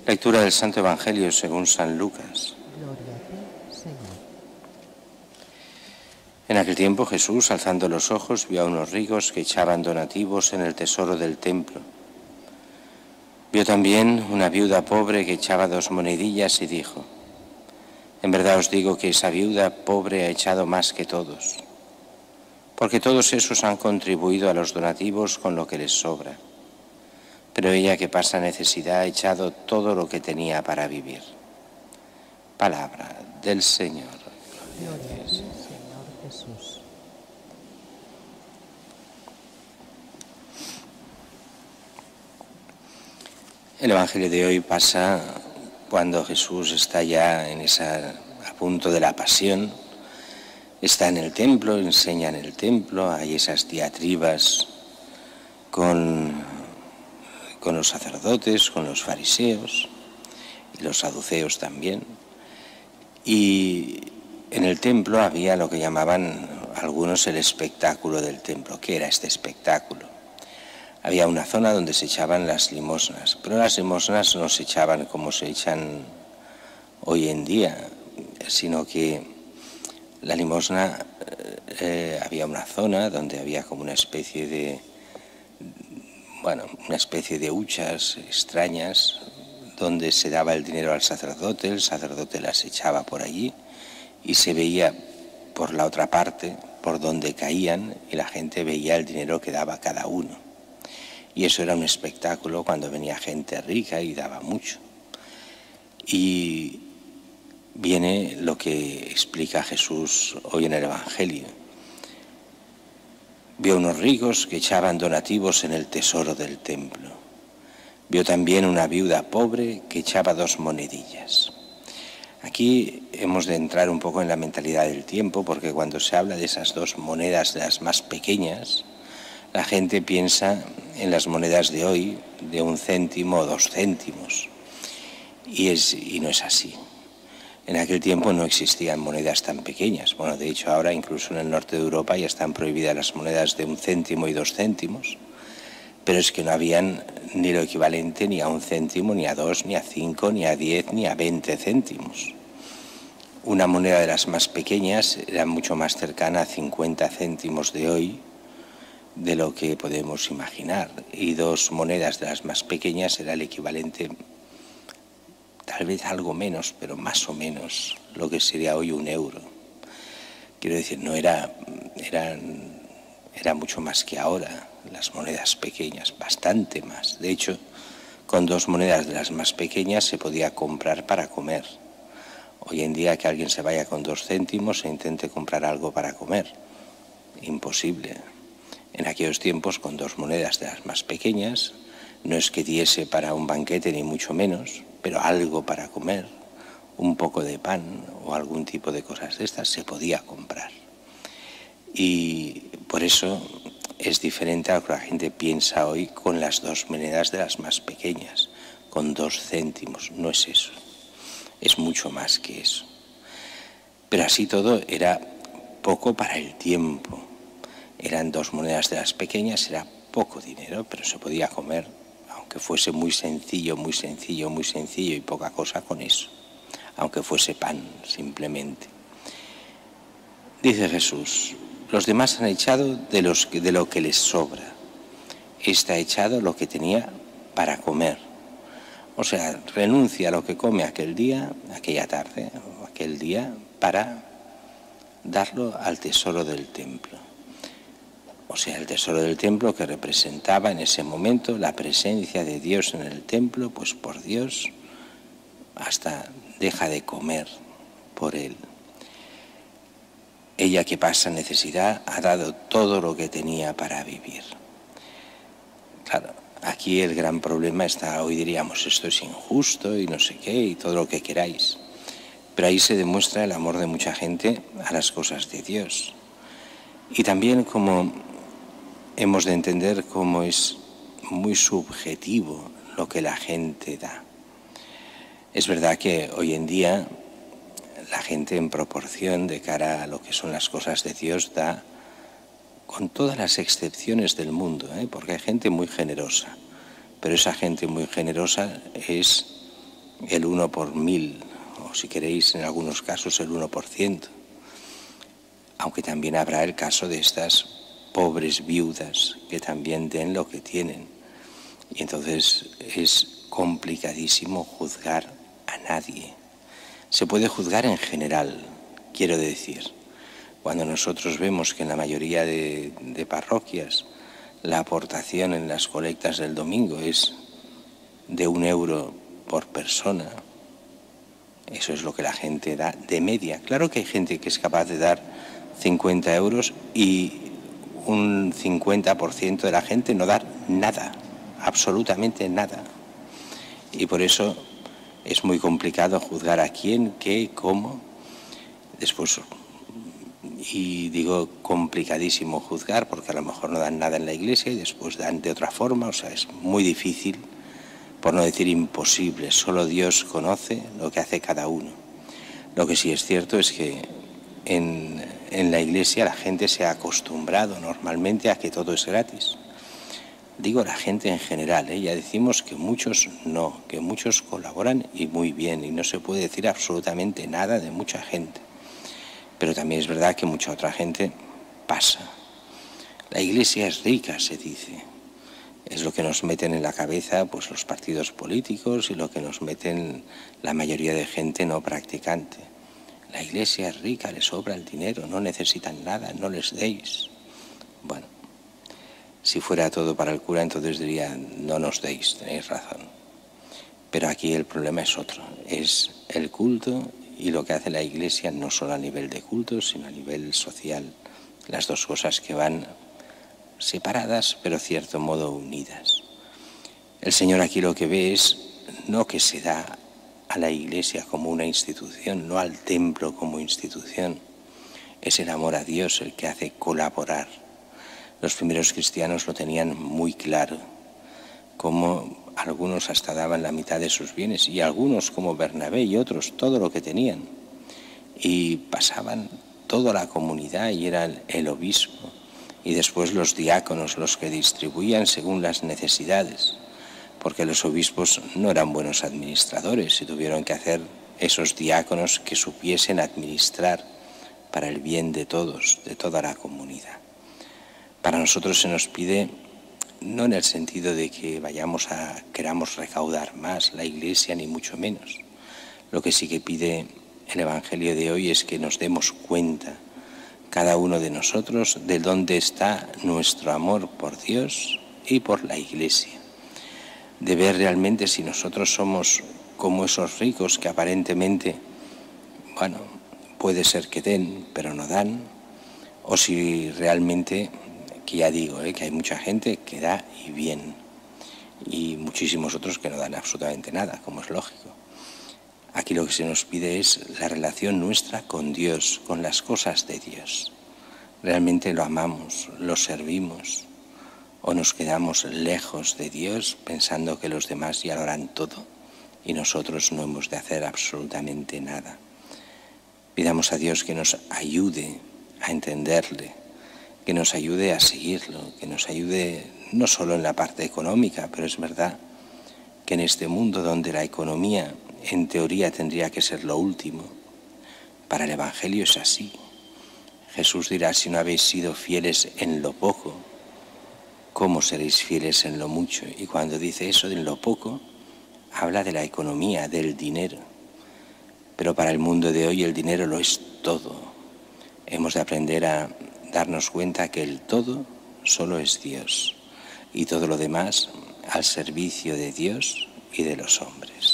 Lectura del Santo Evangelio según San Lucas. Gloria a ti, Señor. En aquel tiempo Jesús, alzando los ojos, vio a unos ricos que echaban donativos en el tesoro del templo. Vio también una viuda pobre que echaba 2 monedillas y dijo: en verdad os digo que esa viuda pobre ha echado más que todos, porque todos esos han contribuido a los donativos con lo que les sobra. Pero ella, que pasa necesidad, ha echado todo lo que tenía para vivir. Palabra del Señor. Gloria a ti, Señor Jesús. El Evangelio de hoy pasa cuando Jesús está ya a punto de la pasión, está en el templo, enseña en el templo, hay esas diatribas con los sacerdotes, con los fariseos y los saduceos también. Y en el templo había lo que llamaban algunos el espectáculo del templo. ¿Qué era este espectáculo? Había una zona donde se echaban las limosnas, pero las limosnas no se echaban como se echan hoy en día, sino que la limosna, había una zona donde había como una especie de huchas extrañas, donde se daba el dinero al sacerdote, el sacerdote las echaba por allí y se veía por la otra parte, por donde caían, y la gente veía el dinero que daba cada uno. Y eso era un espectáculo cuando venía gente rica y daba mucho. Y viene lo que explica Jesús hoy en el Evangelio. Vio unos ricos que echaban donativos en el tesoro del templo. Vio también una viuda pobre que echaba 2 monedillas. Aquí hemos de entrar un poco en la mentalidad del tiempo, porque cuando se habla de esas 2 monedas, de las más pequeñas, la gente piensa en las monedas de hoy, de 1 céntimo o 2 céntimos, y no es así. En aquel tiempo no existían monedas tan pequeñas. Bueno, de hecho ahora incluso en el norte de Europa ya están prohibidas las monedas de 1 céntimo y 2 céntimos, pero es que no habían ni lo equivalente ni a 1 céntimo, ni a 2, ni a 5, ni a 10, ni a 20 céntimos. Una moneda de las más pequeñas era mucho más cercana a 50 céntimos de hoy de lo que podemos imaginar, y 2 monedas de las más pequeñas era el equivalente, tal vez algo menos, pero más o menos lo que sería hoy 1 euro. Quiero decir, era mucho más que ahora las monedas pequeñas, bastante más. De hecho, con 2 monedas de las más pequeñas se podía comprar para comer. Hoy en día que alguien se vaya con 2 céntimos e intente comprar algo para comer, imposible. En aquellos tiempos, con 2 monedas de las más pequeñas, no es que diese para un banquete ni mucho menos, pero algo para comer, un poco de pan o algún tipo de cosas de estas se podía comprar. Y por eso es diferente a lo que la gente piensa hoy con las 2 monedas de las más pequeñas, con 2 céntimos. No es eso, es mucho más que eso. Pero así todo era poco para el tiempo. Eran 2 monedas de las pequeñas, era poco dinero, pero se podía comer, aunque fuese muy sencillo, muy sencillo, muy sencillo y poca cosa con eso, aunque fuese pan simplemente. Dice Jesús: los demás han echado de lo que les sobra. Este ha echado lo que tenía para comer. O sea, renuncia a lo que come aquel día, aquella tarde, o aquel día, para darlo al tesoro del templo. O sea, el tesoro del templo que representaba en ese momento la presencia de Dios en el templo, pues por Dios hasta deja de comer por él. Ella, que pasa necesidad, ha dado todo lo que tenía para vivir. Claro, aquí el gran problema está, hoy diríamos, esto es injusto y no sé qué y todo lo que queráis. Pero ahí se demuestra el amor de mucha gente a las cosas de Dios. Y también como hemos de entender cómo es muy subjetivo lo que la gente da. Es verdad que hoy en día la gente, en proporción de cara a lo que son las cosas de Dios, da con todas las excepciones del mundo, porque hay gente muy generosa, pero esa gente muy generosa es el 1 por 1000, o si queréis en algunos casos el 1%, aunque también habrá el caso de estas pobres viudas que también den lo que tienen. Y entonces es complicadísimo juzgar a nadie. Se puede juzgar en general, quiero decir. Cuando nosotros vemos que en la mayoría de parroquias la aportación en las colectas del domingo es de 1 euro por persona, eso es lo que la gente da de media. Claro que hay gente que es capaz de dar 50 euros y un 50% de la gente no da nada, absolutamente nada. Y por eso es muy complicado juzgar a quién, qué, cómo. Después, y digo complicadísimo juzgar porque a lo mejor no dan nada en la iglesia y después dan de otra forma, o sea, es muy difícil, por no decir imposible. Solo Dios conoce lo que hace cada uno. Lo que sí es cierto es que en la iglesia la gente se ha acostumbrado normalmente a que todo es gratis. Digo la gente en general, ya decimos que muchos no, que muchos colaboran y muy bien, y no se puede decir absolutamente nada de mucha gente. Pero también es verdad que mucha otra gente pasa. La iglesia es rica, se dice. Es lo que nos meten en la cabeza pues los partidos políticos y lo que nos meten la mayoría de gente no practicante. La iglesia es rica, le sobra el dinero, no necesitan nada, no les deis. Bueno, si fuera todo para el cura, entonces diría, no nos deis, tenéis razón. Pero aquí el problema es otro, es el culto y lo que hace la iglesia no solo a nivel de culto, sino a nivel social. Las dos cosas que van separadas, pero cierto modo unidas. El Señor aquí lo que ve es no que se da a la iglesia como una institución, no al templo como institución. Es el amor a Dios el que hace colaborar. Los primeros cristianos lo tenían muy claro, como algunos hasta daban la mitad de sus bienes y algunos como Bernabé y otros todo lo que tenían y pasaban toda la comunidad y era el obispo y después los diáconos los que distribuían según las necesidades, porque los obispos no eran buenos administradores y tuvieron que hacer esos diáconos que supiesen administrar para el bien de todos, de toda la comunidad. Para nosotros se nos pide, no en el sentido de que queramos recaudar más la iglesia, ni mucho menos. Lo que sí que pide el Evangelio de hoy es que nos demos cuenta, cada uno de nosotros, de dónde está nuestro amor por Dios y por la iglesia. De ver realmente si nosotros somos como esos ricos que aparentemente, bueno, puede ser que den, pero no dan, o si realmente, que ya digo, que hay mucha gente que da y bien, y muchísimos otros que no dan absolutamente nada, como es lógico. Aquí lo que se nos pide es la relación nuestra con Dios, con las cosas de Dios. ¿Realmente lo amamos, lo servimos o nos quedamos lejos de Dios pensando que los demás ya lo harán todo y nosotros no hemos de hacer absolutamente nada? Pidamos a Dios que nos ayude a entenderle, que nos ayude a seguirlo, que nos ayude no solo en la parte económica, pero es verdad que en este mundo donde la economía en teoría tendría que ser lo último, para el Evangelio es así. Jesús dirá, si no habéis sido fieles en lo poco, ¿cómo seréis fieles en lo mucho? Y cuando dice eso de en lo poco, habla de la economía, del dinero. Pero para el mundo de hoy el dinero lo es todo. Hemos de aprender a darnos cuenta que el todo solo es Dios y todo lo demás al servicio de Dios y de los hombres.